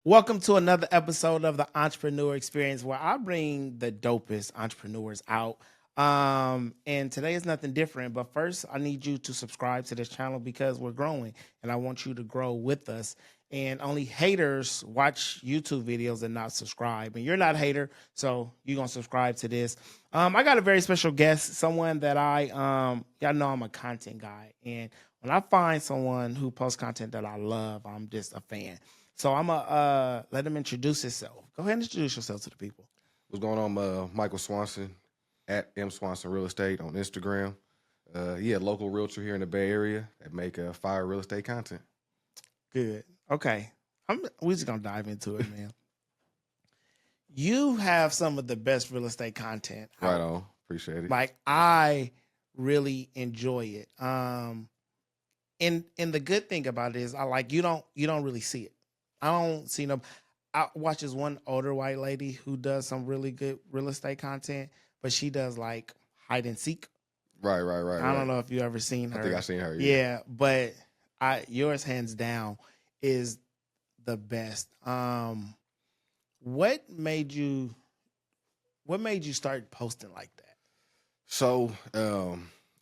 Welcome to another episode of the Entrepreneur Experience where I bring the dopest entrepreneurs out. And today is nothing different, but first I need you to subscribe to this channel because we're growing and I want you to grow with us. And only haters watch YouTube videos and not subscribe. And you're not a hater, so you're gonna subscribe to this. I got a very special guest, someone that y'all know I'm a content guy. And when I find someone who posts content that I love, I'm just a fan. So I'm gonna let him introduce himself. Go ahead and introduce yourself to the people. What's going on, Michael Swanson at M Swanson Real Estate on Instagram. Local realtor here in the Bay Area that make fire real estate content. Good. Okay. We're just gonna dive into it, man. You have some of the best real estate content. Right on. Appreciate it. Like I really enjoy it. And the good thing about it is you don't really see it. I don't see no. I watch this one older white lady who does some really good real estate content, but she does like hide and seek. Right. I don't know if you ever seen her. I think I've seen her. Yeah, but yours hands down is the best. What made you start posting like that? So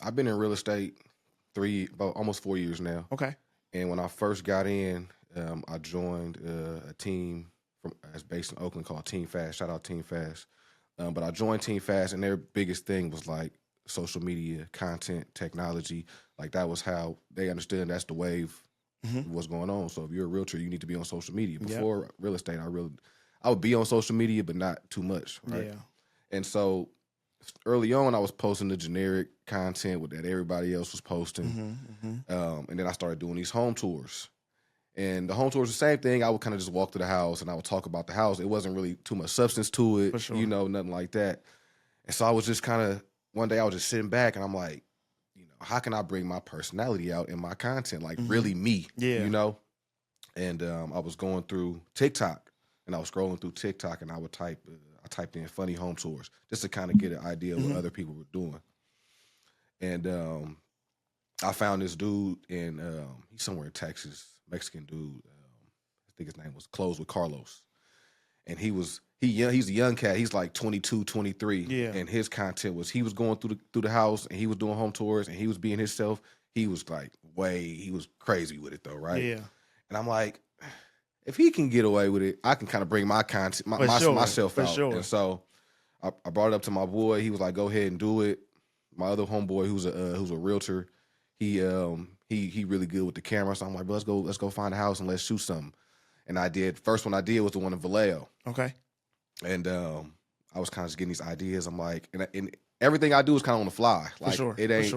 I've been in real estate about almost 4 years now. Okay. And when I first got in, I joined a team that's based in Oakland called Team Fast. Shout out Team Fast. But I joined Team Fast, and their biggest thing was like social media, content, technology. Like that was how they understood that's the wave of what's going on. So if you're a realtor, you need to be on social media. Before real estate, I would be on social media, but not too much. Right. Yeah. And so early on, I was posting the generic content that everybody else was posting. And then I started doing these home tours. And the home tours, the same thing. I would kind of just walk to the house and I would talk about the house. It wasn't really too much substance to it, nothing like that. And so I was just one day I was just sitting back and I'm like, how can I bring my personality out in my content? Like really me, And I was going through TikTok and I was scrolling through TikTok and I typed in funny home tours just to kind of get an idea of what other people were doing. And I found this dude he's somewhere in Texas, Mexican dude. I think his name was Close with Carlos. And he's a young cat. He's like 22, 23. Yeah. And his content was, he was going through the house and he was doing home tours and he was being himself. He was he was crazy with it though, right? Yeah. And I'm like, if he can get away with it, I can kind of bring my content, myself out. Sure. And so I brought it up to my boy. He was like, go ahead and do it. My other homeboy, who's a realtor, he really good with the camera. So I'm like, bro, let's go find a house and let's shoot something. And I did. First one I did was the one in Vallejo. Okay. And I was kind of just getting these ideas. I'm like, and everything I do is kind of on the fly. Like it ain't,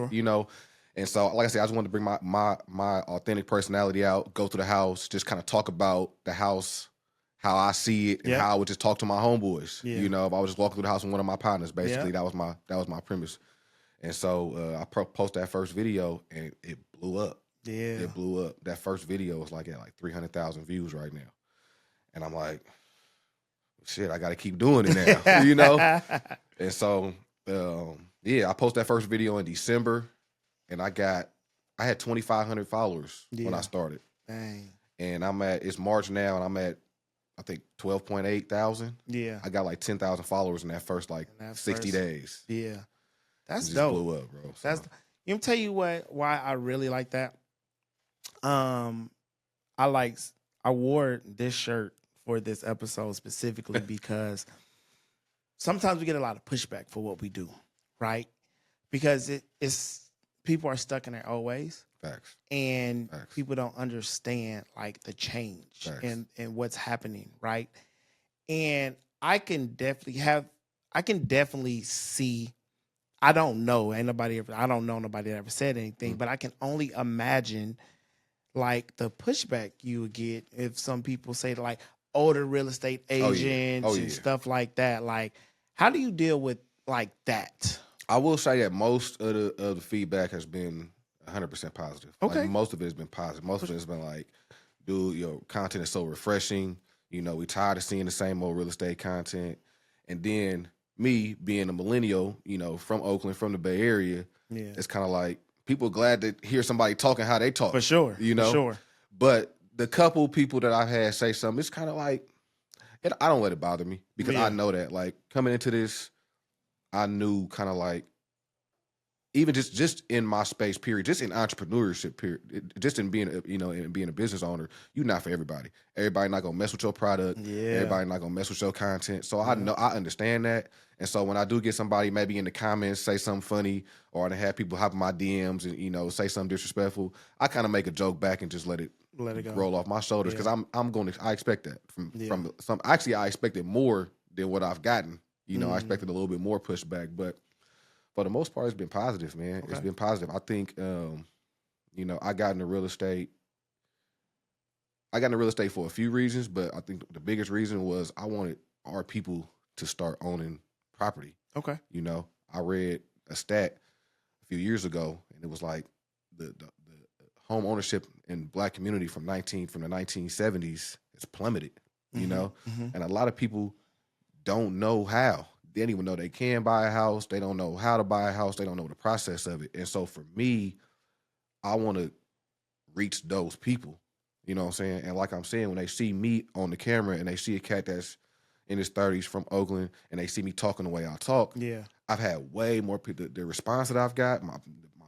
And so, like I said, I just wanted to bring my authentic personality out, go to the house, just kind of talk about the house, how I see it, and how I would just talk to my homeboys. Yeah. If I was just walking through the house with one of my partners, basically, that was my premise. And so I posted that first video, and it blew up. Yeah, it blew up. That first video was at 300,000 views right now, and I'm like, shit, I got to keep doing it now, And so, I posted that first video in December, and I had 2,500 followers when I started. Dang. And it's March now, and I'm at, I think 12.8 thousand. Yeah, I got 10,000 followers in that first 60 days. Yeah, that's just dope. Blew up, bro. So. That's. You tell you why I really like that. I wore this shirt for this episode specifically because sometimes we get a lot of pushback for what we do, right? Because it's people are stuck in their old ways. Facts. And people don't understand the change and what's happening, right? And I can definitely see. I don't know nobody that ever said anything, but I can only imagine the pushback you would get if some people say older real estate agents and stuff like that. How do you deal with that? I will say that most of the feedback has been 100% positive. Okay. Most of it has been positive. Most of it has been dude, your content is so refreshing. We tired of seeing the same old real estate content. And then me being a millennial, from Oakland, from the Bay Area, it's kind of people are glad to hear somebody talking how they talk. For sure. For sure. But the couple people that I've had say something, it's kind of like I don't let it bother me because I Yeah. know that like coming into this, I knew kind of like even just in my space period, just in entrepreneurship period, just in being in being a business owner, you're not for everybody. Everybody not gonna mess with your product. Yeah. Everybody not gonna mess with your content. So I Yeah. know I understand that. And so when I do get somebody maybe in the comments say something funny, or I have people hop in my DMs and say something disrespectful, I kind of make a joke back and just let it Let it go. roll off my shoulders because Yeah. I expect that Yeah. from some. Actually, I expected more than what I've gotten. I Mm. expected a little bit more pushback, but for the most part, it's been positive, man. It's Okay. been positive. I think, I got into real estate. I got into real estate for a few reasons, but I think the biggest reason was I wanted our people to start owning property. Okay. I read a stat a few years ago, and it was like the home ownership in Black community from the 1970s has plummeted. Mm-hmm. And a lot of people don't know how. They don't even know they can buy a house. They don't know how to buy a house. They don't know the process of it. And so for me, I want to reach those people. You know what I'm saying? And like I'm saying, when they see me on the camera and they see a cat that's in his 30s from Oakland and they see me talking the way I talk, Yeah. I've had way more people. The response that I've got, my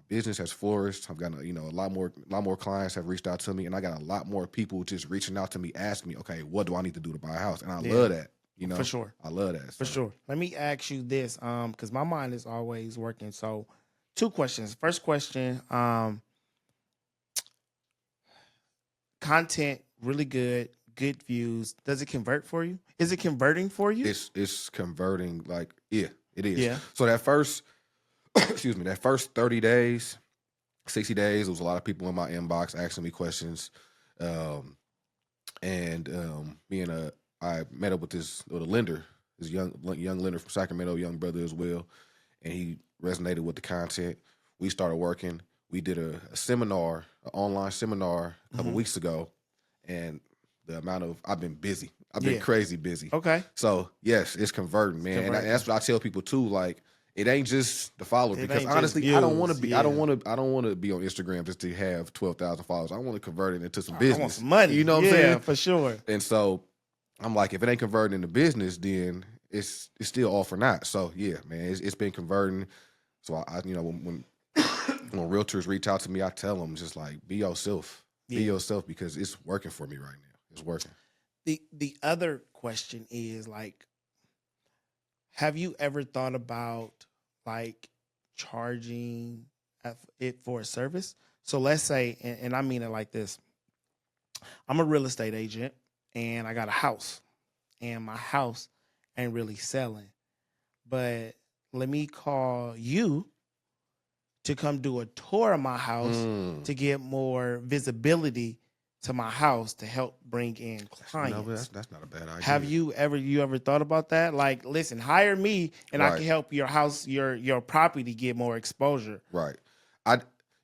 business has flourished. I've got a lot more clients have reached out to me, and I got a lot more people just reaching out to me, asking me, okay, what do I need to do to buy a house? And I love that. For sure. I love that. For sure. Let me ask you this, because my mind is always working. So, two questions. First question, content really good, good views. Does it convert for you? Is it converting for you? It's converting like it is. Yeah. So that first that first 30 days, 60 days, there was a lot of people in my inbox asking me questions. I met up with a lender, this young lender from Sacramento, young brother as well, and he resonated with the content. We started working. We did a seminar, an online seminar a couple weeks ago, and I've been busy. I've been crazy busy. Okay. So yes, it's converting, man. And that's what I tell people too. Like, it ain't just the follower, because honestly, I don't want to be. I don't want to be on Instagram just to have 12,000 followers. I want to convert it into some business. I want some money. You know what I'm saying? For sure. And so I'm like, if it ain't converting into business, then it's still all for naught. So yeah, man, it's been converting. So I when realtors reach out to me, I tell them just like, be yourself, be yourself, because it's working for me right now. It's working. The other question is, like, have you ever thought about like charging it for a service? So let's say, and I mean it like this: I'm a real estate agent, and I got a house, and my house ain't really selling, but let me call you to come do a tour of my house to get more visibility to my house to help bring in clients. No, that's not a bad idea. Have you ever thought about that? Like, listen, hire me and I can help your house, your property get more exposure. Right.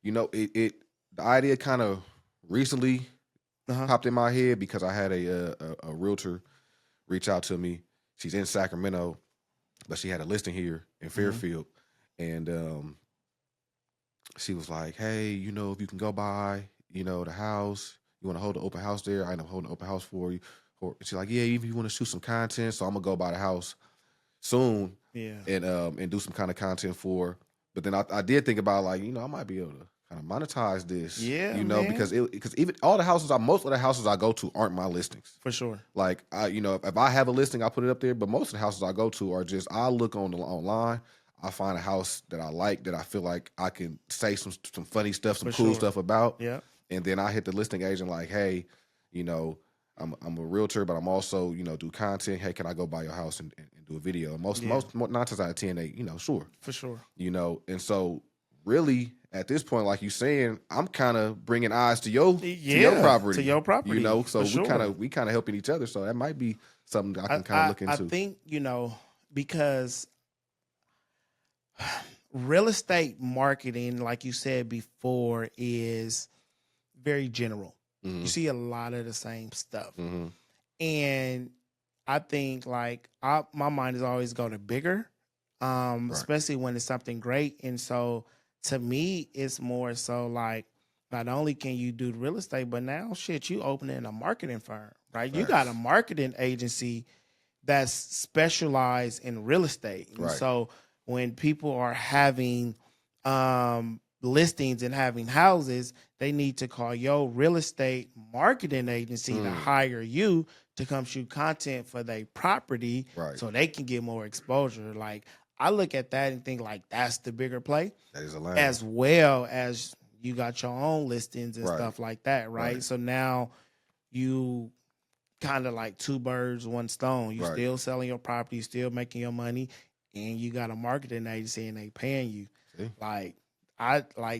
The idea kind of recently popped in my head because I had a realtor reach out to me. She's in Sacramento, but she had a listing here in Fairfield, and she was like, "Hey, if you can go by, the house, you want to hold an open house there? I end up holding an open house for you." She's like, "Yeah, even if you want to shoot some content, so I'm gonna go by the house soon, and do some kind of content for her." But then I did think about, like, I might be able to kind of monetize this, because even most of the houses I go to aren't my listings. For sure. Like, if I have a listing, I put it up there. But most of the houses I go to are just, I look online, I find a house that I like, that I feel like I can say some funny stuff, some cool stuff about. Yeah. And then I hit the listing agent like, "Hey, I'm a realtor, but I'm also, do content. Hey, can I go by your house and do a video?" Most 9 times out of 10, they, sure. For sure. And so really at this point, like you saying, I'm kind of bringing eyes to your property. To your property. So we kind of helping each other. So that might be something I can kind of look into. I think, because real estate marketing, like you said before, is very general. You see a lot of the same stuff. And I think, like, my mind is always go to bigger, especially when it's something great. And so to me, it's more so like, not only can you do real estate, but now shit, you opening a marketing firm, right? You got a Facts. marketing agency that's specialized in real estate. And Right. so when people are having listings and having houses, they need to call your real estate marketing agency to hire you to come shoot content for their property Right. so they can get more exposure. Like I look at that and think like that's the bigger play, That is a line. as well as you got your own listings and Right. stuff like that, right? Right. So now you kind of like two birds, one stone. You Right. still selling your property, still making your money, and you got a marketing agency and they paying you. See? Like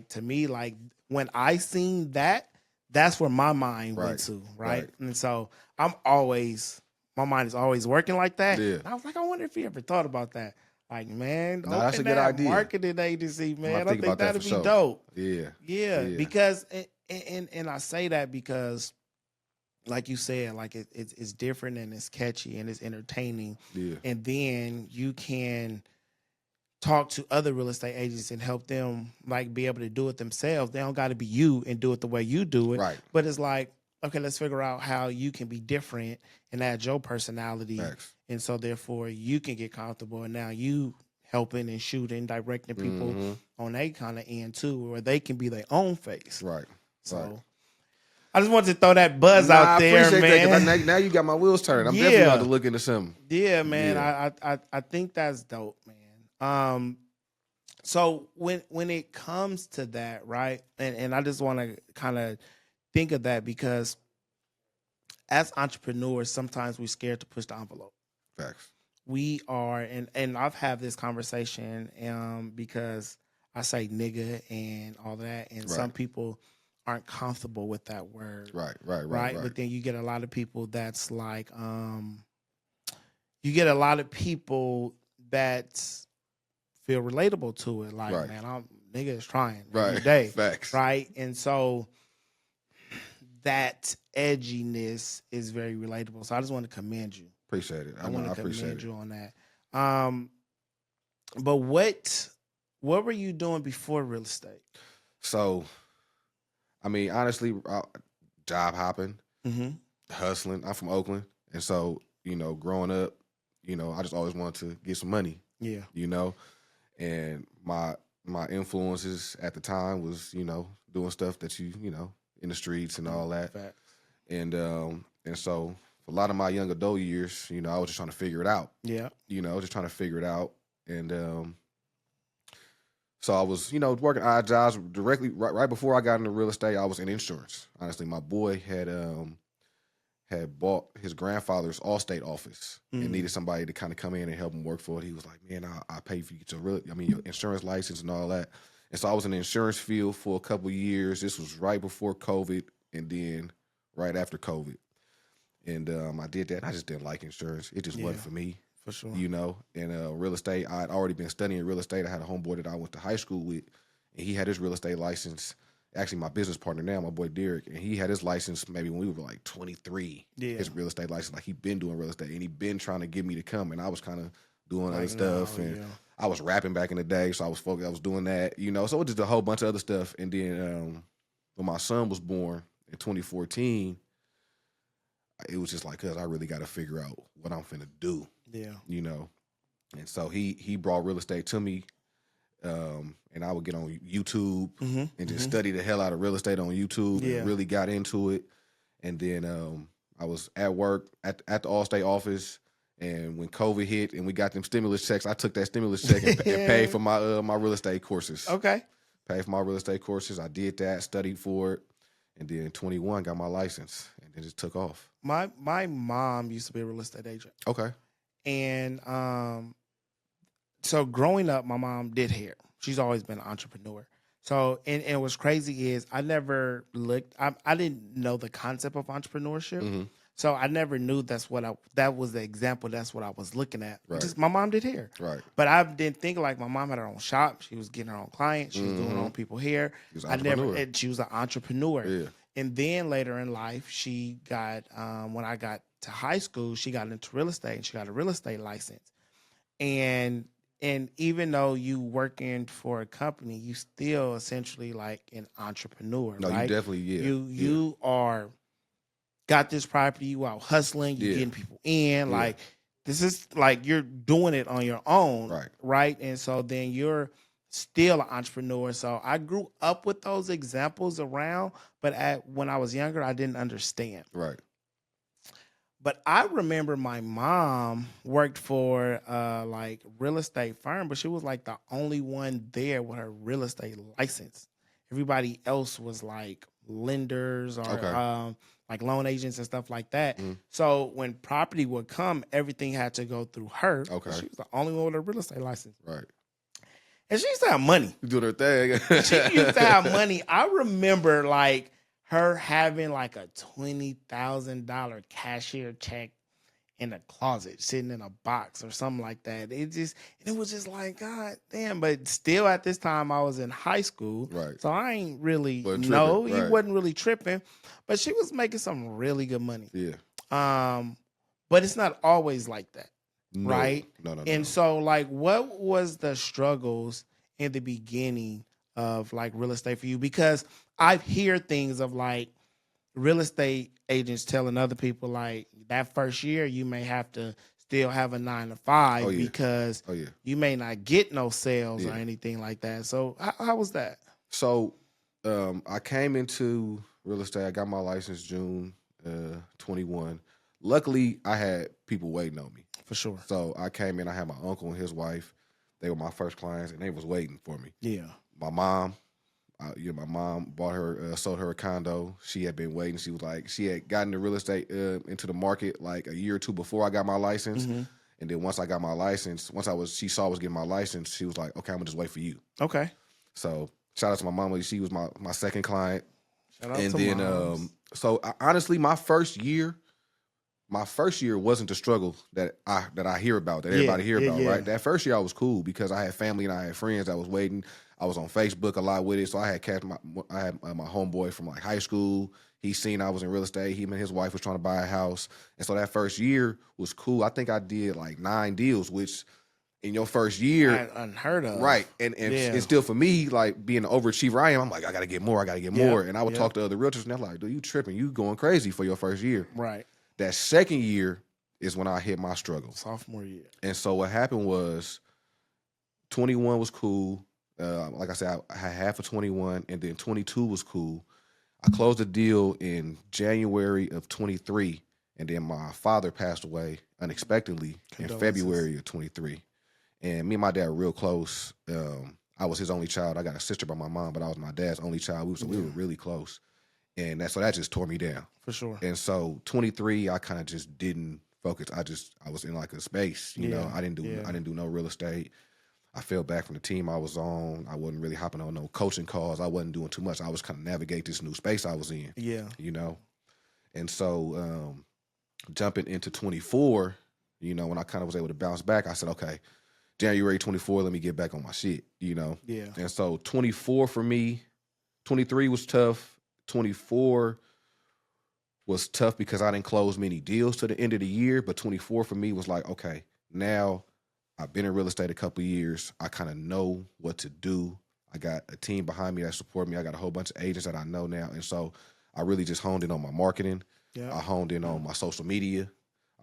to me, like when I seen that, that's where my mind Right. went to, right? Right. And so my mind is always working like that. Yeah. And I was like, I wonder if he ever thought about that. Like, man, Nah, that's a open good that idea. marketing agency, man. I think think about that that'd for be sure. dope. Yeah. Yeah, Yeah. because and I say that because, like you said, like it's different and it's catchy and it's entertaining, Yeah. and then you can talk to other real estate agents and help them like be able to do it themselves. They don't got to be you and do it the way you do it, Right. but it's like, okay, let's figure out how you can be different and add your personality, Facts. and so therefore you can get comfortable. And now you helping and shooting, directing people on a kind of end too, where they can be their own face. Right. So Right. I just wanted to throw that buzz Nah, out I there, appreciate man. that, 'cause now you got my wheels turning. I'm definitely about to look into something. Yeah, man. Yeah. I think that's dope, man. So when it comes to that, right? And I just want to kind of think of that because as entrepreneurs, sometimes we're scared to push the envelope. Facts. We are, and I've had this conversation because I say nigga and all that, and some people aren't comfortable with that word. Right. But then you get a lot of people that's like, you get a lot of people that feel relatable to it. Like, man, nigga is trying every day. Facts. Right. And so that edginess is very relatable. So I just want to commend you. Appreciate it. I want to appreciate commend it. you on that. But what were you doing before real estate? So, I mean, honestly, job hopping, hustling. I'm from Oakland, and so growing up, I just always wanted to get some money. Yeah. And my influences at the time was doing stuff that in the streets and all that. Fact. And so for a lot of my young adult years, I was just trying to figure it out. Yeah. Just trying to figure it out. And so I was, working odd jobs directly right before I got into real estate. I was in insurance. Honestly, my boy had bought his grandfather's Allstate office and needed somebody to kind of come in and help him work for it. He was like, man, I'll pay for you to your insurance license and all that. And so I was in the insurance field for a couple of years. This was right before COVID and then right after COVID. And I did that. I just didn't like insurance. It just wasn't for me. For sure. And real estate, I'd already been studying real estate. I had a homeboy that I went to high school with, and he had his real estate license. Actually, my business partner now, my boy Derek, and he had his license maybe when we were like 23. Yeah. His real estate license, like he'd been doing real estate, and he'd been trying to get me to come, and I was kind of doing other stuff, and I was rapping back in the day, so I was focused. I was doing that, so it was just a whole bunch of other stuff. And then when my son was born in 2014, it was just like, cause I really got to figure out what I'm finna do. Yeah. And so he brought real estate to me, and I would get on YouTube and just study the hell out of real estate on YouTube and really got into it. And then I was at work at the Allstate office, and when COVID hit and we got them stimulus checks, I took that stimulus check and paid for my real estate courses. Okay. Paid for my real estate courses. I did that, studied for it, and then in 21 got my license, and then just took off. My mom used to be a real estate agent. Okay. And so growing up, my mom did hair. She's always been an entrepreneur. So and what's crazy is I never looked. I didn't know the concept of entrepreneurship. So I never knew that was the example. That's what I was looking at. Right. Just my mom did hair. Right. But I didn't think like my mom had her own shop. She was getting her own clients. She was doing her own people hair. She was an entrepreneur. She was an entrepreneur. Yeah. And then later in life, she got when I got to high school, she got into real estate and she got a real estate license. And and even though you working for a company, you still essentially like an entrepreneur, No, you right? definitely, yeah. You are got this property, you out hustling, you Yeah. getting people in, Yeah. like this is like you're doing it on your own, Right. right? And so then you're still an entrepreneur. So I grew up with those examples around, but when I was younger, I didn't understand. Right. But I remember my mom worked for like real estate firm, but she was like the only one there with her real estate license. Everybody else was like lenders or Okay. like loan agents and stuff like that. Mhm. So when property would come, everything had to go through her. Okay. She was the only one with a real estate license. Right. And she used to have money. Doing her thing. She used to have money. I remember like her having like a $20,000 cashier check in a closet, sitting in a box or something like that. It was just like, God damn. But still at this time I was in high school. Right. So I ain't really Wasn't know. tripping, He right. wasn't really tripping. But she was making some really good money. Yeah. But it's not always like that. No. Right? No. And so like what was the struggles in the beginning of like real estate for you? Because I hear things of like real estate agents telling other people like that first year you may have to still have a 9 to 5 Oh, yeah. because Oh, yeah. you may not get no sales or Yeah. anything like that. So how was that? So I came into real estate. I got my license June 21. Luckily, I had people waiting on me. For sure. So I came in. I had my uncle and his wife. They were my first clients, and they was waiting for me. Yeah. My mom, my mom bought her, sold her a condo. She had been waiting. She was like, she had gotten the real estate into the market like a year or two before I got my license. Mm-hmm. And then once I got my license, she saw I was getting my license, she was like, okay, I'm gonna just wait for you. Okay. So shout out to my mama. She was my second client. Shout out And to then, moms. honestly, my first year wasn't the struggle that I hear about, that everybody hear about, right? That first year I was cool because I had family and I had friends that was waiting. I was on Facebook a lot with it, so I had my homeboy from like high school. He seen I was in real estate. Him and his wife was trying to buy a house, and so that first year was cool. I think I did like 9 deals, which in your first year, unheard of, right? And it's still for me, like being an overachiever I am. I'm like, I gotta get more, more. And I would talk to other realtors, and they're like, dude, you tripping? You going crazy for your first year, right? That second year is when I hit my struggle. Sophomore year. And so what happened was 21 was cool. Like I said, I had half of 21, and then 22 was cool. I closed the deal in January of 23, and then my father passed away unexpectedly in February of 23. And me and my dad were real close. I was his only child. I got a sister by my mom, but I was my dad's only child. We were really close. And so that just tore me down. For sure. And so 23, I kind of just didn't focus. I was in like a space, you know. I didn't do no real estate. I fell back from the team I was on. I wasn't really hopping on no coaching calls. I wasn't doing too much. I was kind of navigate this new space I was in. Yeah. You know. And so jumping into 24, you know, when I kind of was able to bounce back, I said, okay, January 24, let me get back on my shit, you know. Yeah. And so 24 for me, 23 was tough. 24 was tough because I didn't close many deals to the end of the year, but 24 for me was like, okay, now I've been in real estate a couple of years. I kind of know what to do. I got a team behind me that support me. I got a whole bunch of agents that I know now. And so I really just honed in on my marketing. Yeah. I honed in on my social media.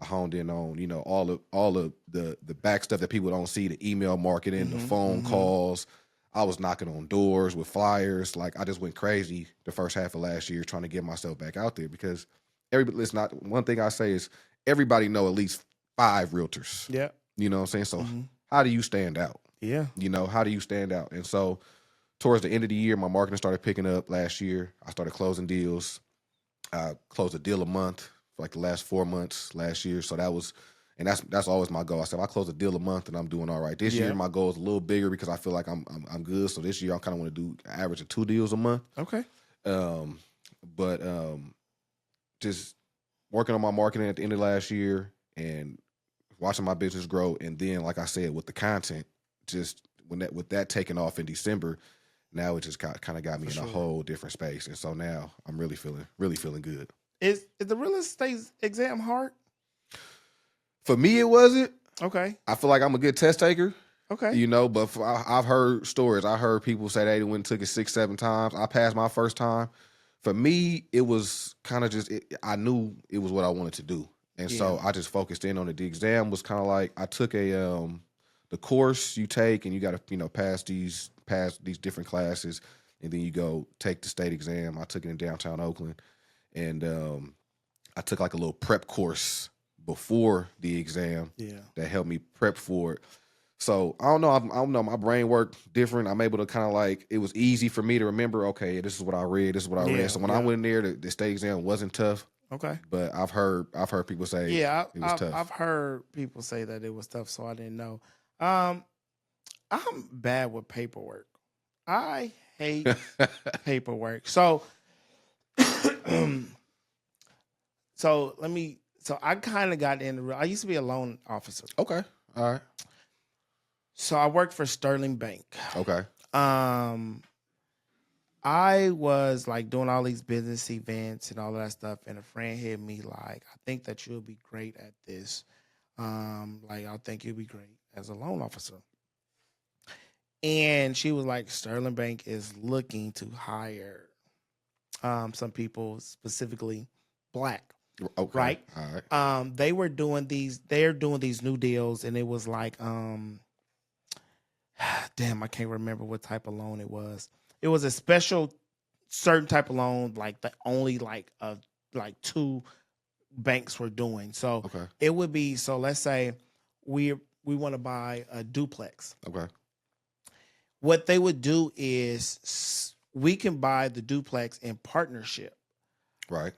I honed in on, you know, all of the back stuff that people don't see, the email marketing, the phone calls. I was knocking on doors with flyers. Like, I just went crazy the first half of last year trying to get myself back out there because one thing I say is everybody know at least 5 realtors. Yeah. You know what I'm saying? So how do you stand out? Yeah. You know, how do you stand out? And so towards the end of the year, my marketing started picking up last year. I started closing deals. I closed a deal a month for like the last 4 months last year. So that's always my goal. I said, if I close a deal a month and I'm doing all right. This year, my goal is a little bigger because I feel like I'm good. So this year, I kind of want to do an average of 2 deals a month. Okay. But just working on my marketing at the end of last year and watching my business grow. And then, like I said, with the content, just with that taking off in December, now it just kind of got me in a whole different space. And so now I'm really feeling good. Is the real estate exam hard? For me, it wasn't. Okay. I feel like I'm a good test taker. Okay. You know, but I've heard stories. I heard people say they went and took it 6, 7 times. I passed my first time. For me, it was kind of just, I knew it was what I wanted to do. And Yeah. so I just focused in on it. The exam was kind of like, I took the course you take and you got to, pass these different classes. And then you go take the state exam. I took it in downtown Oakland. And I took like a little prep course before the exam Yeah. that helped me prep for it. So I don't know. I don't know. My brain worked different. I'm able to kind of like, it was easy for me to remember, okay, this is what I read. This is what I Yeah. read. So when I went in there, the state exam wasn't tough, Okay. but I've heard people say Yeah, it was tough. I've heard people say that it was tough, so I didn't know. Um, I'm bad with paperwork. I hate paperwork. So, So I kind of got in. I used to be a loan officer. Okay. All right. So I worked for Sterling Bank. Okay. I was like doing all these business events and all of that stuff, and a friend hit me like, "I think that you'll be great at this. Like I think you'll be great as a loan officer." And she was like, "Sterling Bank is looking to hire some people, specifically black." Okay. Right. All right. They're doing these new deals, and it was like, damn, I can't remember what type of loan it was. It was a special certain type of loan, like the only like two banks were doing. So Okay. it would be, so let's say we want to buy a duplex. Okay. What they would do is we can buy the duplex in partnership. Right.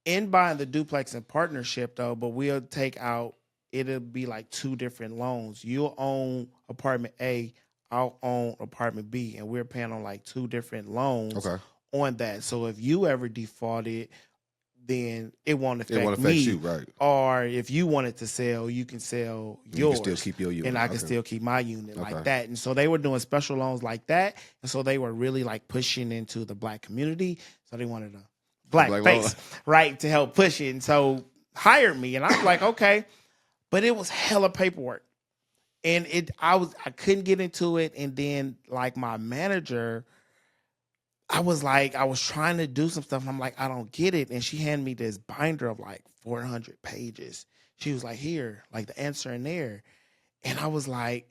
In buying the duplex in partnership though, but we'll take out, it'll be like two different loans. You'll own apartment A, I'll own apartment B, and we're paying on like two different loans Okay. on that. So if you ever defaulted, then it won't affect It won't me. affect you, right? Or if you wanted to sell, you can sell yours. You can still keep your unit. And I can Okay. still keep my unit Okay. like that. And so they were doing special loans like that. And so they were really like pushing into the black community. So they wanted a black face, right, to help push it. And so hired me. And I was like, okay. But it was hella paperwork. And I couldn't get into it. And then like my manager, I was trying to do some stuff. And I'm like, I don't get it. And she handed me this binder of like 400 pages. She was like, here, like the answer in there. And I was like,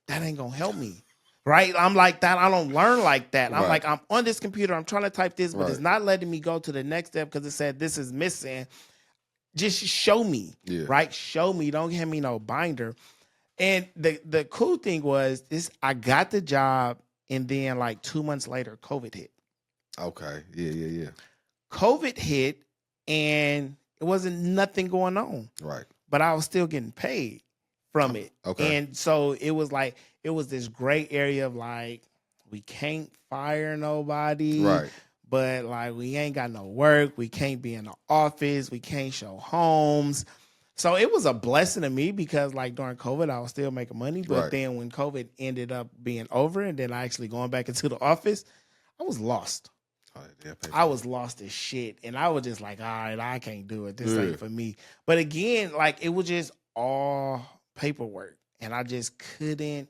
that ain't gonna help me. Right? I'm like that. I don't learn like that. I'm like, I'm on this computer. I'm trying to type this, but it's not letting me go to the next step because it said this is missing. Just show me. Yeah. Right? Show me. Don't hand me no binder. And the cool thing was this, I got the job, and then like 2 months later, COVID hit. Okay. Yeah. COVID hit, and it wasn't nothing going on. Right. But I was still getting paid from it. Okay. And so it was like, it was this gray area of like, we can't fire nobody. Right. But like, we ain't got no work. We can't be in the office. We can't show homes. So it was a blessing to me because like during COVID, I was still making money. But then when COVID ended up being over and then I actually going back into the office, I was lost. Oh, yeah, I was lost as shit. And I was just like, all right, I can't do it. This ain't for me. But again, like it was just all paperwork. And I just couldn't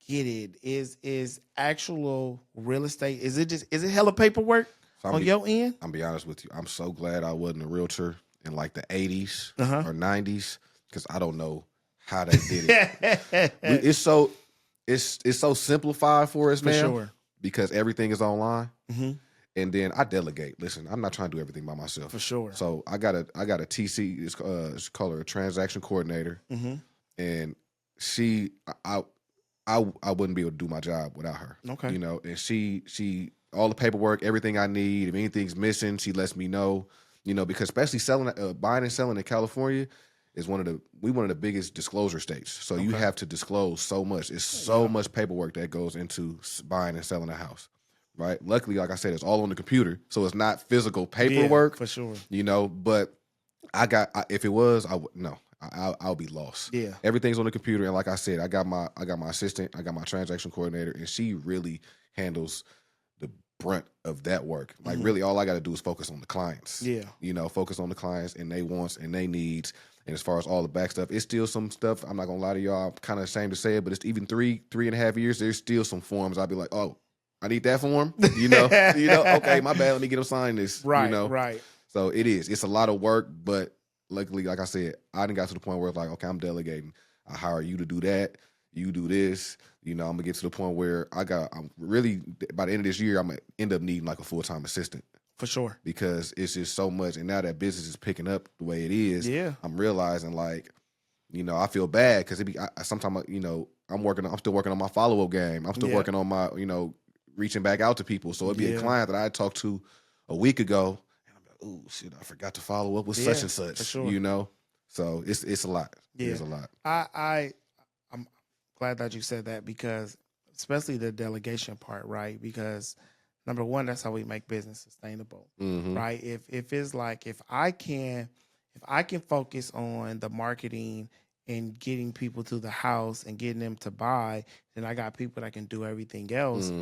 get it. Is actual real estate, is it hella paperwork on your end? I'm be honest with you. I'm so glad I wasn't a realtor in like the 80s or 90s because I don't know how they did it. It's so simplified for us now. Sure. Because everything is online. Mm-hmm. And then I delegate. Listen, I'm not trying to do everything by myself. For sure. So I got a TC. It's called her a transaction coordinator. Mm-hmm. And she, I wouldn't be able to do my job without her. Okay. You know, and she all the paperwork, everything I need. If anything's missing, she lets me know. You know, because especially buying and selling in California is one of the biggest disclosure states. So you have to disclose so much. It's so much paperwork that goes into buying and selling a house. Right. Luckily, like I said, it's all on the computer, so it's not physical paperwork. Yeah, for sure. You know, but if it was, I'll be lost. Yeah. Everything's on the computer, and like I said, I got my assistant, I got my transaction coordinator, and she really handles brunt of that work. Like Mhm. really all I got to do is focus on the clients. Yeah. You know, focus on the clients and they wants and they needs. And as far as all the back stuff, it's still some stuff. I'm not gonna lie to y'all. I'm kind of ashamed to say it, but it's even 3.5 years. There's still some forms. I'll be like, oh, I need that form. Okay, my bad. Let me get them sign this. Right, right. So it is. It's a lot of work, but luckily, like I said, I didn't got to the point where it's like, okay, I'm delegating. I hire you to do that. You do this. I'm gonna get to the point where I'm really by the end of this year, I'm gonna end up needing like a full-time assistant. For sure. Because it's just so much. And now that business is picking up the way it is, Yeah. I'm realizing like, I feel bad because sometimes, I'm still working on my follow-up game. I'm still working on my, reaching back out to people. So it'd be a client that I talked to a week ago. And I'm like, oh, shit, I forgot to follow up with such and such, for sure. So it's a lot. Yeah. It's a lot. I'm glad that you said that because especially the delegation part, right? Because number one, that's how we make business sustainable, right? If it's like if I can focus on the marketing and getting people to the house and getting them to buy, then I got people that can do everything else.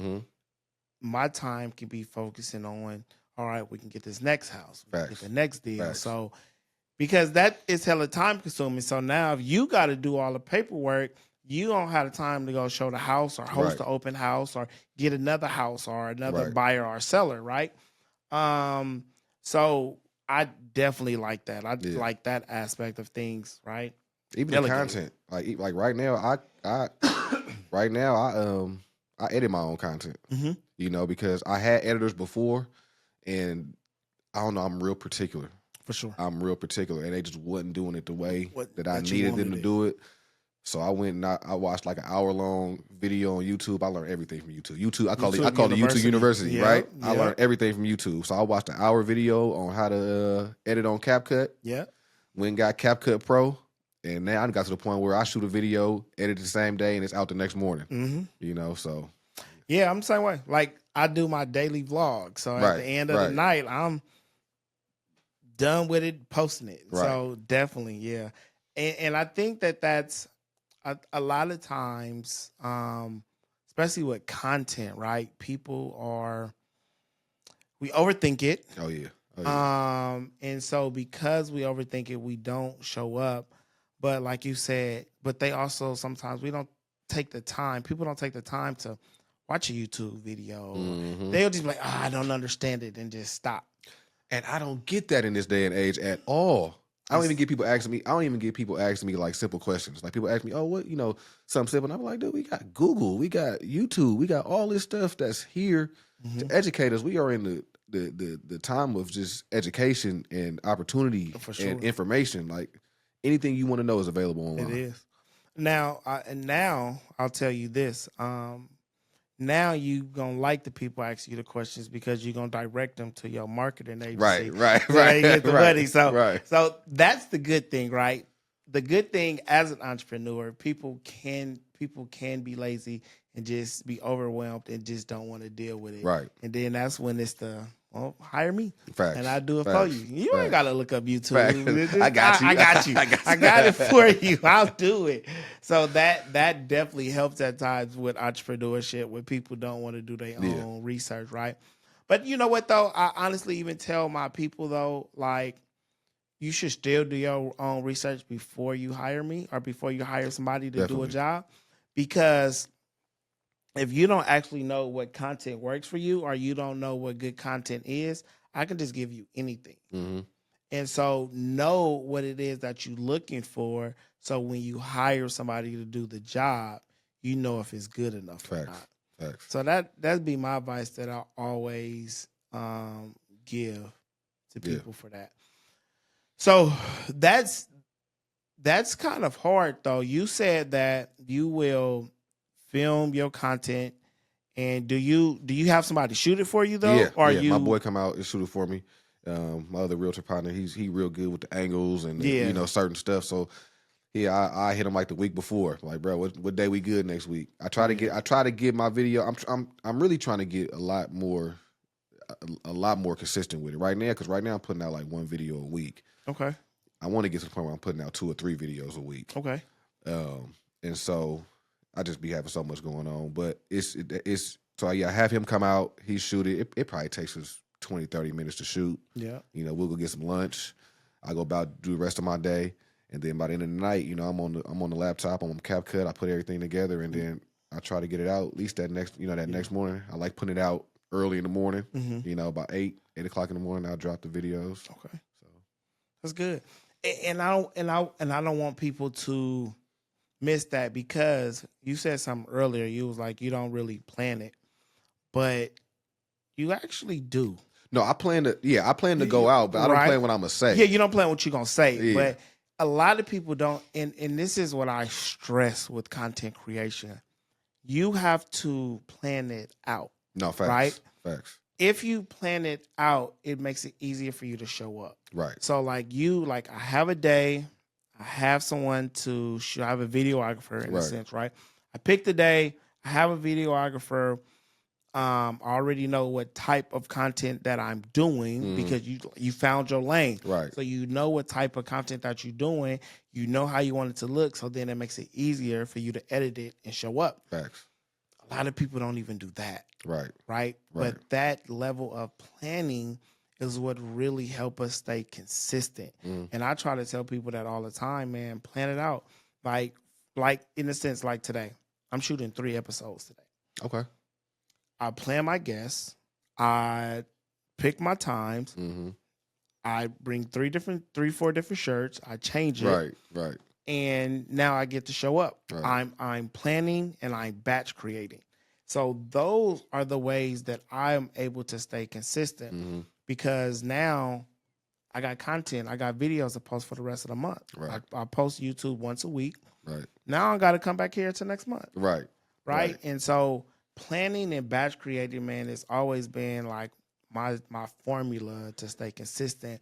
My time can be focusing on, all right, we can get this next house, we can get the next deal. Facts. So because that is hella time consuming. So now if you got to do all the paperwork, you don't have the time to go show the house or host the open house or get another house or another buyer or seller, right? So I definitely like that. I like that aspect of things, right? Even the content, like right now, I right now I edit my own content, because I had editors before, and I don't know, I'm real particular. For sure. I'm real particular, and they just wasn't doing it the way that I needed them to do it. So I went and I watched like an hour-long video on YouTube. I learned everything from YouTube. I call it YouTube University, right? I learned everything from YouTube. So I watched an hour video on how to edit on CapCut. Yeah. Went and got CapCut Pro, and now I got to the point where I shoot a video, edit the same day, and it's out the next morning. So. Yeah, I'm the same way. Like I do my daily vlog. So at the end of the night, I'm done with it, posting it. So definitely, yeah. And I think that's a lot of times, especially with content, right? We overthink it. Oh yeah. And so because we overthink it, we don't show up. But like you said, but they also sometimes we don't take the time. People don't take the time to watch a YouTube video. They'll just be like, I don't understand it, and just stop. And I don't get that in this day and age at all. I don't even get people asking me like simple questions. Like people ask me, oh, what, something simple. And I'm like, dude, we got Google, we got YouTube, we got all this stuff that's here to educate us. We are in the time of just education and opportunity and information. Like anything you want to know is available online. It is. Now I'll tell you this. Now you gonna like the people asking you the questions because you're gonna direct them to your marketing agency. Right. They get the money. So that's the good thing, right? The good thing as an entrepreneur, people can be lazy and just be overwhelmed and just don't want to deal with it. Right. And then that's when it's hire me. Facts. And I do it for you. You ain't gotta look up YouTube. I got you. I got it for you. I'll do it. So that definitely helps at times with entrepreneurship when people don't want to do their own research, right? But you know what though? I honestly even tell my people though, like, you should still do your own research before you hire me or before you hire somebody to do a job. Because if you don't actually know what content works for you or you don't know what good content is, I can just give you anything. And so know what it is that you're looking for. So when you hire somebody to do the job, you know if it's good enough or not. Facts. So that'd be my advice that I always give to people for that. So that's kind of hard though. You said that you will film your content, and do you have somebody shoot it for you though? Yeah, or my boy come out and shoot it for me. My other realtor partner, he real good with the angles and certain stuff. So I hit him like the week before, like, bro, what day we good next week? I try to get my video. I'm really trying to get a lot more consistent with it right now, because right now I'm putting out like one video a week. Okay. I want to get to the point where I'm putting out 2 or 3 videos a week. Okay. And so I just be having so much going on, but it's So yeah, I have him come out. He shoot it. It probably takes us 20, 30 minutes to shoot. Yeah. We'll go get some lunch. I go about do the rest of my day, and then by the end of the night, I'm on the laptop. I'm on CapCut. I put everything together, and then I try to get it out at least that next morning. I like putting it out early in the morning. About 8 o'clock in the morning, I'll drop the videos. Okay. So that's good. And I don't want people to miss that, because you said something earlier. You was like, you don't really plan it, but you actually do. No, I plan to go out, but I don't plan what I'm gonna say. Yeah, you don't plan what you're gonna say. Yeah. But a lot of people don't, and this is what I stress with content creation. You have to plan it out. No, facts. Right? Facts. If you plan it out, it makes it easier for you to show up. Right. So I have a day, I have someone to shoot, I have a videographer in a sense, right? I pick the day, I have a videographer. I already know what type of content that I'm doing, because you found your lane. Right. So you know what type of content that you're doing, you know how you want it to look, so then it makes it easier for you to edit it and show up. Facts. A lot of people don't even do that. Right. But that level of planning is what really help us stay consistent. And I try to tell people that all the time, man. Plan it out. Like in a sense, like today, I'm shooting 3 episodes today. Okay. I plan my guests. I pick my times. I bring 4 different shirts. I change it. Right. And now I get to show up. Right. I'm planning and I'm batch creating. So those are the ways that I'm able to stay consistent, because now I got content. I got videos to post for the rest of the month. Right. I post YouTube once a week. Right. Now I got to come back here to next month. Right. And so planning and batch creating, man, has always been like my formula to stay consistent.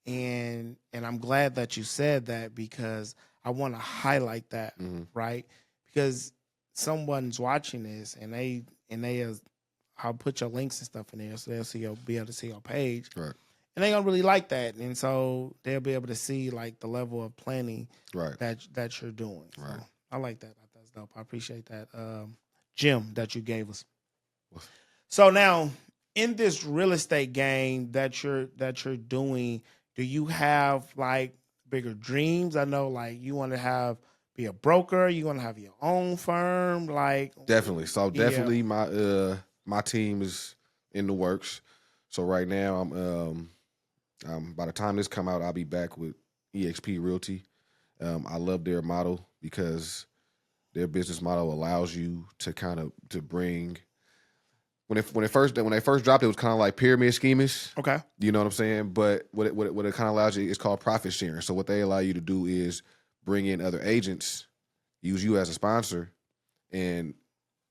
And I'm glad that you said that, because I want to highlight that, right? Because someone's watching this, and I'll put your links and stuff in there, so they'll be able to see your page, right? And they gonna really like that, and so they'll be able to see like the level of planning, right, that you're doing. Right. So I like that. That's dope. I appreciate that, gem that you gave us. So now, in this real estate game that you're doing, do you have like bigger dreams? I know, like, you want to be a broker. You want to have your own firm, like. Definitely. So definitely, my team is in the works. So right now, I'm by the time this come out, I'll be back with EXP Realty. I love their model, because their business model allows you to to bring. When they first dropped, it was kind of like pyramid schemish. Okay. You know what I'm saying? But what it kind of allows you is called profit sharing. So what they allow you to do is bring in other agents, use you as a sponsor, and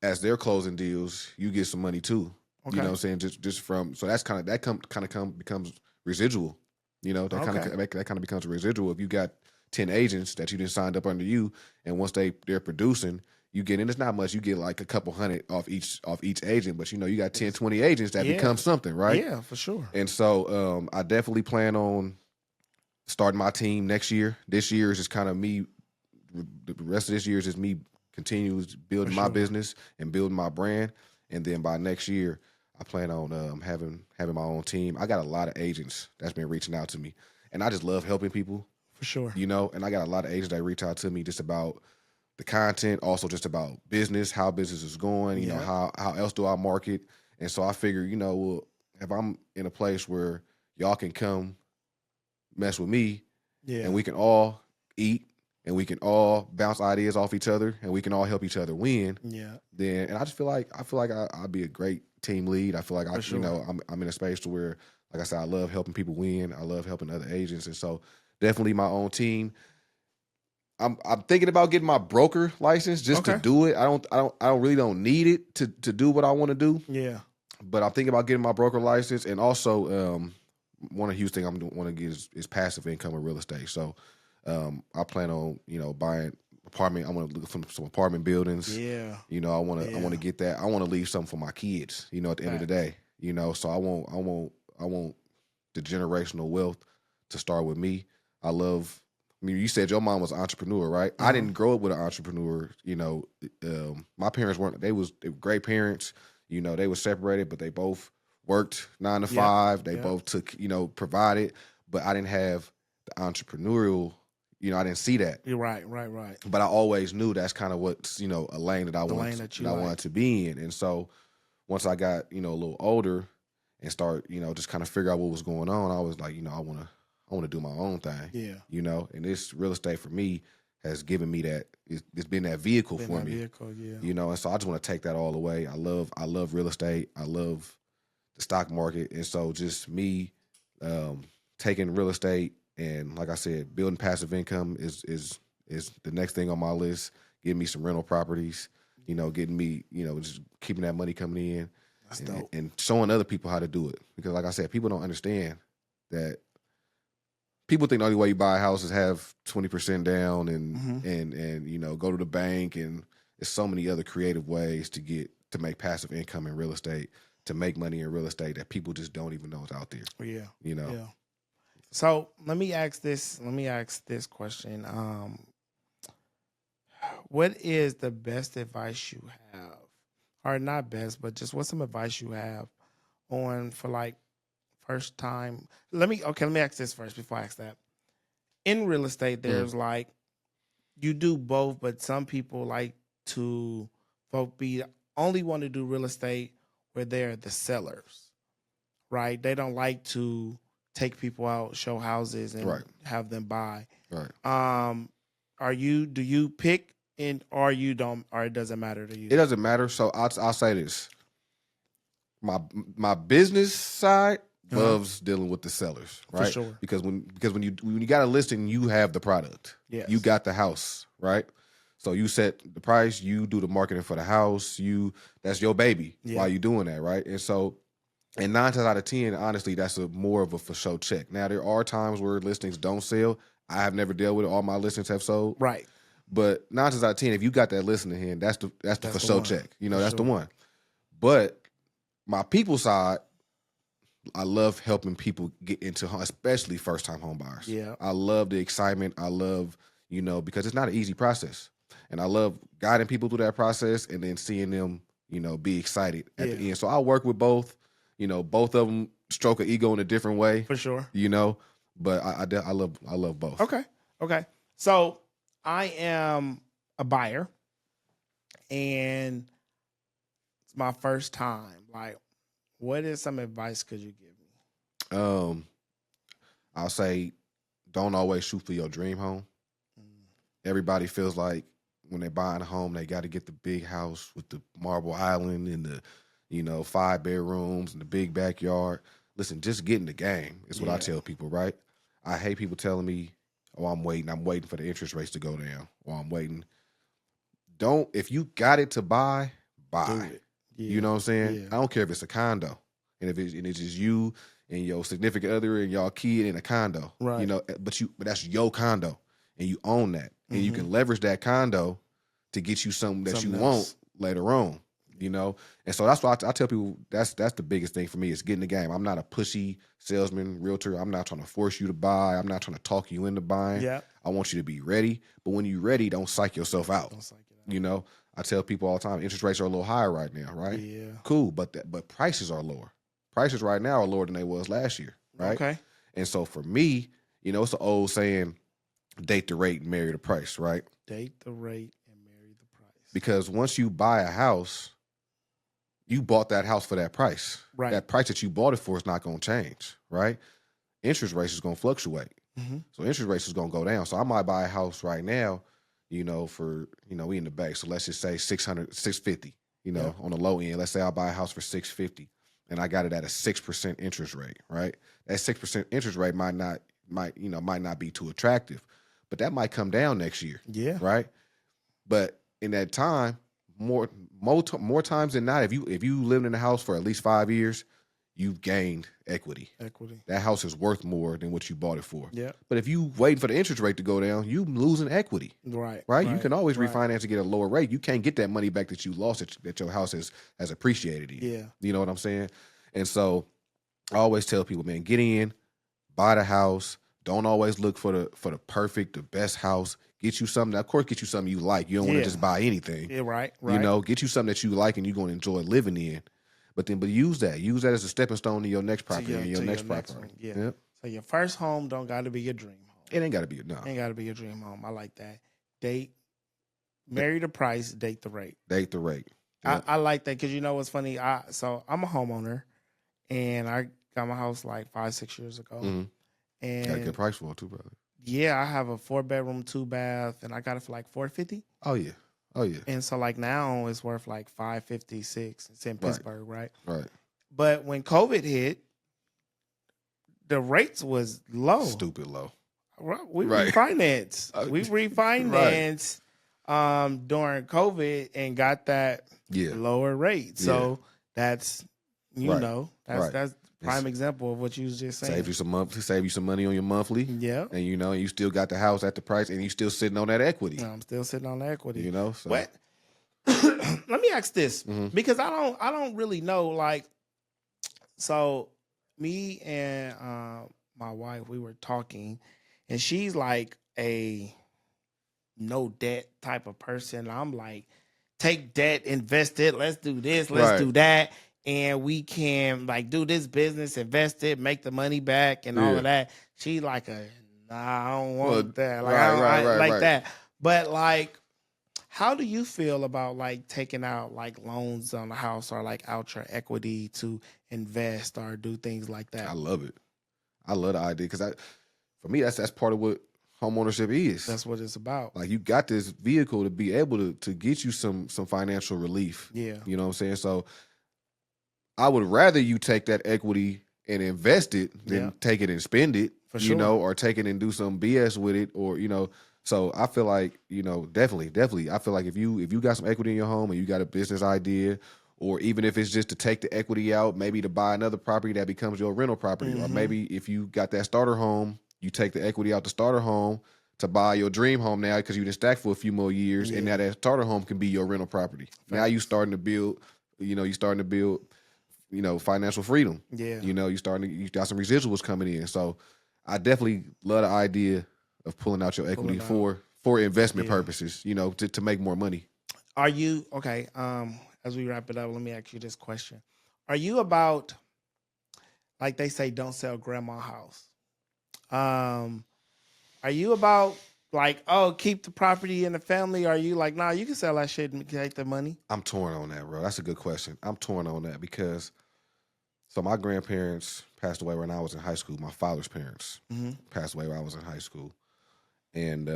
as they're closing deals, you get some money too. Okay. You know what I'm saying? Just from, so that's becomes residual. That kind of becomes a residual. If you got 10 agents that you didn't signed up under you, and once they're producing, you get in. It's not much. You get like a couple hundred off each agent, but you got 10, 20 agents that become something, right? Yeah, for sure. And so I definitely plan on starting my team next year. This year is just kind of me. The rest of this year is just me continues building my business and building my brand. And then by next year, I plan on having my own team. I got a lot of agents that's been reaching out to me, and I just love helping people. For sure. And I got a lot of agents that reach out to me just about the content, also just about business, how business is going, you know, how else do I market. And so I figure, well, if I'm in a place where y'all can come mess with me, and we can all eat, and we can all bounce ideas off each other, and we can all help each other win. Yeah. Then, and I just feel like I'd be a great team lead. I feel like I'm in a space to where, like I said, I love helping people win. I love helping other agents, and so definitely my own team. I'm thinking about getting my broker license just to do it. I really don't need it to do what I want to do. Yeah. But I'm thinking about getting my broker license, and also one of the huge things I'm want to get is passive income in real estate. So I plan on buying apartment. I want to look for some apartment buildings. Yeah. I want to get that. I want to leave something for my kids. At the end of the day. So I want the generational wealth to start with me. You said your mom was an entrepreneur, right? I didn't grow up with an entrepreneur. My parents weren't. They were great parents. You know, they were separated, but they both worked 9 to 5. They Yep. both took, provided, but I didn't have the entrepreneurial, I didn't see that. You're right, right. But I always knew that's kind of what, a lane that I The lane wanted that you that I like. wanted to be in. And so once I got, a little older and start, just kind of figure out what was going on, I was like, I want to do my own thing. Yeah. And this real estate for me has given me that. It's been that vehicle for me. Vehicle, yeah. And so I just want to take that all away. I love real estate. I love the stock market, and so just me taking real estate and, like I said, building passive income is the next thing on my list. Getting me some rental properties, getting me, just keeping that money coming in. That's dope. And showing other people how to do it, because, like I said, people don't understand that. People think the only way you buy a house is have 20% down and go to the bank, and there's so many other creative ways to make passive income in real estate, to make money in real estate, that people just don't even know is out there. Yeah. Yeah. So let me ask this question. What is the best advice you have, or not best, but just what's some advice you have on for like first time? Let me ask this first before I ask that. In real estate, there's like, you do both, but some people like to only want to do real estate where they're the sellers, right? They don't like to take people out, show houses, and have them buy. Right. Do you pick or you don't, or it doesn't matter to you? It doesn't matter. So I'll say this. My business side loves dealing with the sellers, right? For sure. Because when you got a listing, you have the product. Yes. You got the house, right? So you set the price, you do the marketing for the house, that's your baby while you doing that, right? And so, and 9 times out of 10, honestly, that's more of a for show check. Now, there are times where listings don't sell. I have never dealt with it. All my listings have sold. Right. But 9 times out of 10, if you got that listing in hand, that's the for show check. That's the one. But my people side, I love helping people get into home, especially first-time home buyers. Yeah. I love the excitement. I love, because it's not an easy process. And I love guiding people through that process and then seeing them, be excited at the end. So I work with both. Both of them stroke an ego in a different way. For sure. But I love both. Okay. So I am a buyer, and it's my first time. Like, what is some advice could you give me? I'll say, don't always shoot for your dream home. Everybody feels like when they're buying a home, they got to get the big house with the marble island and the 5 bedrooms and the big backyard. Listen, just get in the game is what I tell people, right? I hate people telling me, oh, I'm waiting for the interest rates to go down, or I'm waiting. If you got it to buy. Do it. Yeah. You know what I'm saying? Yeah. I don't care if it's a condo, and if it's just you and your significant other and y'all kid in a condo, right? But that's your condo, and you own that, and you can leverage that condo to get you something that you want later on. And so that's why I tell people that's the biggest thing for me is getting the game. I'm not a pushy salesman, realtor. I'm not trying to force you to buy. I'm not trying to talk you into buying. Yeah. I want you to be ready, but when you're ready, don't psych yourself out. I tell people all the time, interest rates are a little higher right now, right? Yeah. Cool, but prices are lower. Prices right now are lower than they was last year, right? Okay. And so for me, it's an old saying, date the rate and marry the price, right? Date the rate and marry the price. Because once you buy a house, you bought that house for that price. Right. That price that you bought it for is not going to change, right? Interest rates is going to fluctuate. So interest rates is going to go down. So I might buy a house right now, for, we in the bank. So let's just say 650, on the low end. Let's say I buy a house for 650 and I got it at a 6% interest rate, right? That 6% interest rate might not be too attractive, but that might come down next year. Yeah. Right. But in that time, more times than not, if you lived in the house for at least 5 years, you've gained equity. That house is worth more than what you bought it for. Yeah. But if you waiting for the interest rate to go down, you losing equity. Right. You can always refinance and get a lower rate. You can't get that money back that you lost that your house has appreciated in. Yeah. You know what I'm saying? And so I always tell people, man, get in, buy the house. Don't always look for the perfect, the best house. Get you something. Of course, get you something you like. You don't want to just buy anything. Yeah, right. Get you something that you like and you're going to enjoy living in. But use that as a stepping stone to your next To property and your your next next property. one. Yeah. Yep. So your first home don't got to be your dream home. It ain't got to be no. Ain't got to be your dream home. I like that. Marry the price, date the rate. Date the rate. Yep. I like that because you know what's funny. So I'm a homeowner, and I got my house like 5-6 years ago, and got a good price for it too, brother. Yeah, I have a 4-bedroom, 2-bath, and I got it for like $450. Oh yeah. And so like now it's worth like $556. It's in Pittsburgh, right? Right. But when COVID hit, the rates was low. Stupid low. We refinanced. We refinanced during COVID and got that lower rate. So that's that's prime example of what you was just saying. Save you some money on your monthly. Yeah. And you still got the house at the price and you still sitting on that equity. I'm still sitting on the equity. So. What? Let me ask this because I don't really know. Like, so me and my wife, we were talking, and she's like a no debt type of person. I'm like, take debt, invest it. Let's do this. Let's do that. And we can like do this business, invest it, make the money back and all of that. She like I don't want that. Like, I like that. But like, how do you feel about like taking out like loans on the house or like out your equity to invest or do things like that? I love it. I love the idea because for me, that's part of what homeownership is. That's what it's about. Like you got this vehicle to be able to get you some financial relief. Yeah. You know what I'm saying? So I would rather you take that equity and invest it than take it and spend it, for sure. Or take it and do some BS with it or, So I feel like, definitely. I feel like if you got some equity in your home and you got a business idea, or even if it's just to take the equity out, maybe to buy another property that becomes your rental property, or maybe if you got that starter home, you take the equity out the starter home to buy your dream home now because you done stacked for a few more years, and now that starter home can be your rental property. Thanks. Now you starting to build, financial freedom. Yeah. You got some residuals coming in. So I definitely love the idea of pulling out your equity for investment purposes, to make more money. Are you okay? As we wrap it up, let me ask you this question. Are you about, like they say, don't sell grandma's house? Are you about like, keep the property in the family? Or are you like, nah, you can sell that shit and take the money? I'm torn on that, bro. That's a good question. I'm torn on that because my grandparents passed away when I was in high school. My father's parents passed away when I was in high school. And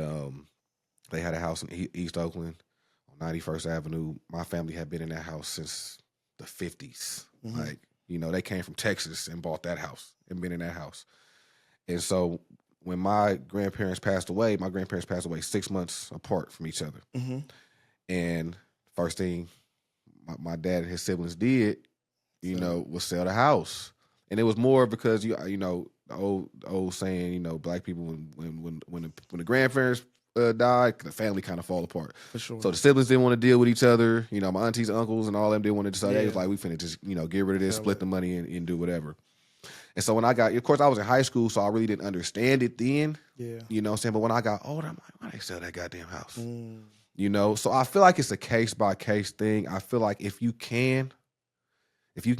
they had a house in East Oakland on 91st Avenue. My family had been in that house since the 50s. Like, they came from Texas and bought that house and been in that house. And so when my grandparents passed away 6 months apart from each other. And first thing my dad and his siblings did, was sell the house. And it was more because, the old saying, black people, when the grandparents died, the family kind of fall apart. For sure. So the siblings didn't want to deal with each other. My aunties, uncles, and all them didn't want to decide. They was like, we finna just, get rid of this, split the money, and do whatever. And so when of course, I was in high school, so I really didn't understand it then. Yeah. You know what I'm saying? But when I got older, I'm like, why they sell that goddamn house? So I feel like it's a case-by-case thing. I feel like if you can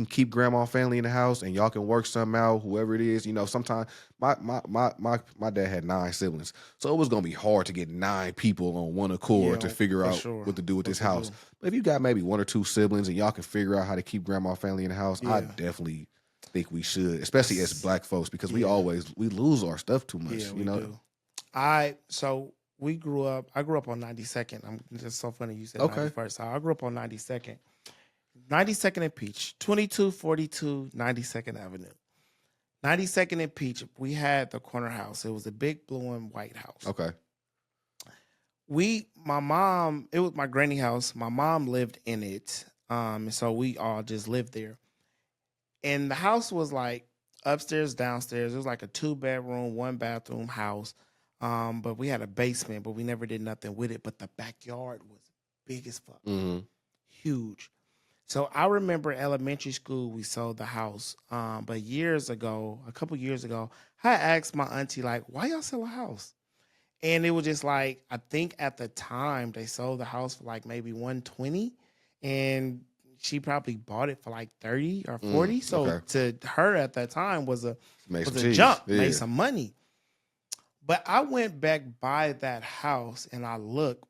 keep grandma and family in the house and y'all can work something out, whoever it is, sometimes my dad had 9 siblings. So it was going to be hard to get 9 people on one accord to figure out what to do with this house. But if you got maybe 1 or 2 siblings and y'all can figure out how to keep grandma and family in the house, I definitely think we should, especially as black folks, because we lose our stuff too much, we do. I grew up on 92nd. It's so funny you said 91st. So I grew up on 92nd. 92nd and Peach, 2242 92nd Avenue. 92nd and Peach, we had the corner house. It was a big blue and white house. Okay. It was my granny house. My mom lived in it. And so we all just lived there. And the house was like upstairs, downstairs. It was like a 2-bedroom, 1-bathroom house. But we had a basement, but we never did nothing with it. But the backyard was big as fuck. Huge. So I remember elementary school, we sold the house. But a couple years ago, I asked my auntie, like, why y'all sell a house? And it was just like, I think at the time they sold the house for like maybe $120. And she probably bought it for like 30 or Mm, 40. So okay. to her at that time was a Make some was a cheese. jump, Yeah. made some money. But I went back by that house and I looked.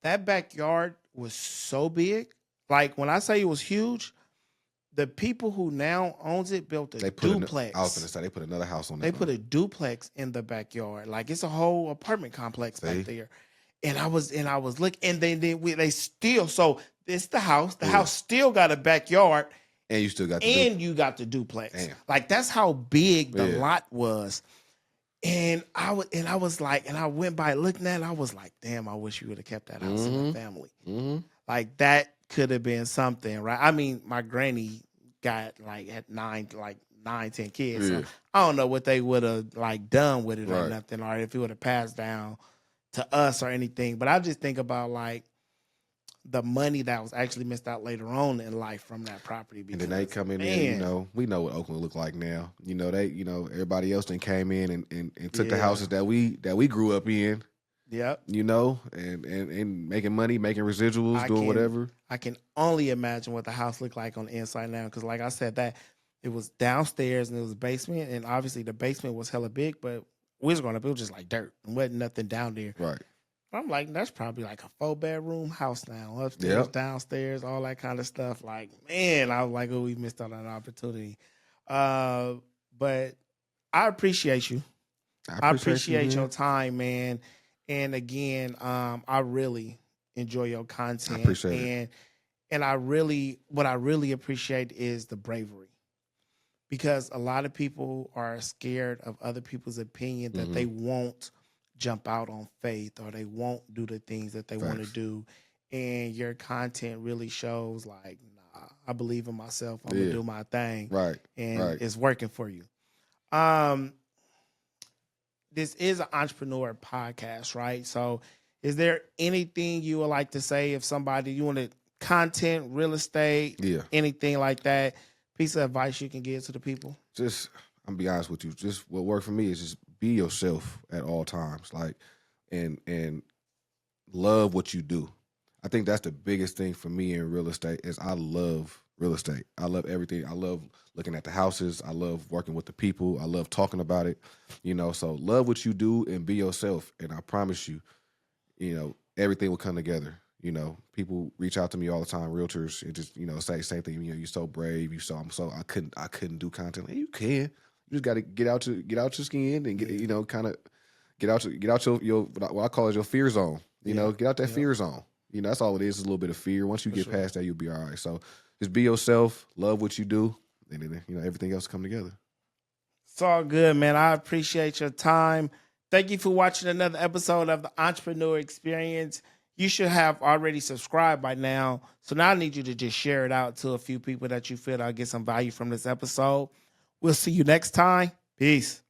That backyard was so big. Like when I say it was huge, the people who now owns it built a They put I was duplex. gonna say they put another house on They that. put a duplex in the backyard. Like it's a whole apartment complex back there. And I was looking, and they still, so it's the house. The house still got a backyard, and you still got you got the duplex. Damn. Like that's how big the lot was. And I was like, and I went by looking at it, I was like, damn, I wish you would have kept that house in the family. Like that could have been something, right? I mean, my granny got like at 9, 10 kids. So I don't know what they would have like done with it or nothing, or if it would have passed down to us or anything. But I just think about like the money that was actually missed out later on in life from that property. Because, and then they come in there, you know, we know what Oakland look like now. You know, everybody else then came in and took the houses that we grew up in. Yep. You know, and making money, making residuals, doing whatever. I can only imagine what the house looked like on the inside now. Because like I said, that it was downstairs and it was a basement. And obviously the basement was hella big, but we was growing up, it was just like dirt. There wasn't nothing down there. Right. I'm like, that's probably like a 4-bedroom house now. Upstairs, downstairs, all that kind of stuff. Like, man, I was like, oh, we missed out on an opportunity. But I appreciate you. I appreciate your time, man. And again, I really enjoy your content. I appreciate it. And what I really appreciate is the bravery. Because a lot of people are scared of other people's opinion that they won't jump out on faith or they won't do the things that they want to do. And your content really shows like, nah, I believe in myself. I'm gonna do my thing. Right. And it's working for you. This is an entrepreneur podcast, right? So is there anything you would like to say if somebody you want to content, real estate, anything like that? Piece of advice you can give to the people? Just, I'm gonna be honest with you. Just what worked for me is just be yourself at all times. Like, and love what you do. I think that's the biggest thing for me in real estate is I love real estate. I love everything. I love looking at the houses. I love working with the people. I love talking about it. You know, so love what you do and be yourself. And I promise you, you know, everything will come together. You know, people reach out to me all the time, realtors, and just, you know, say the same thing. You know, you're so brave. I couldn't do content. Hey, you can. You just got to get out your skin and get, you know, kind of get out your what I call it your fear zone. You know, get out that fear zone. You know, that's all it is a little bit of fear. Once you get past that, you'll be all right. So just be yourself, love what you do, and then, you know, everything else come together. It's all good, man. I appreciate your time. Thank you for watching another episode of the Entrepreneur Experience. You should have already subscribed by now. So now I need you to just share it out to a few people that you feel I'll get some value from this episode. We'll see you next time. Peace.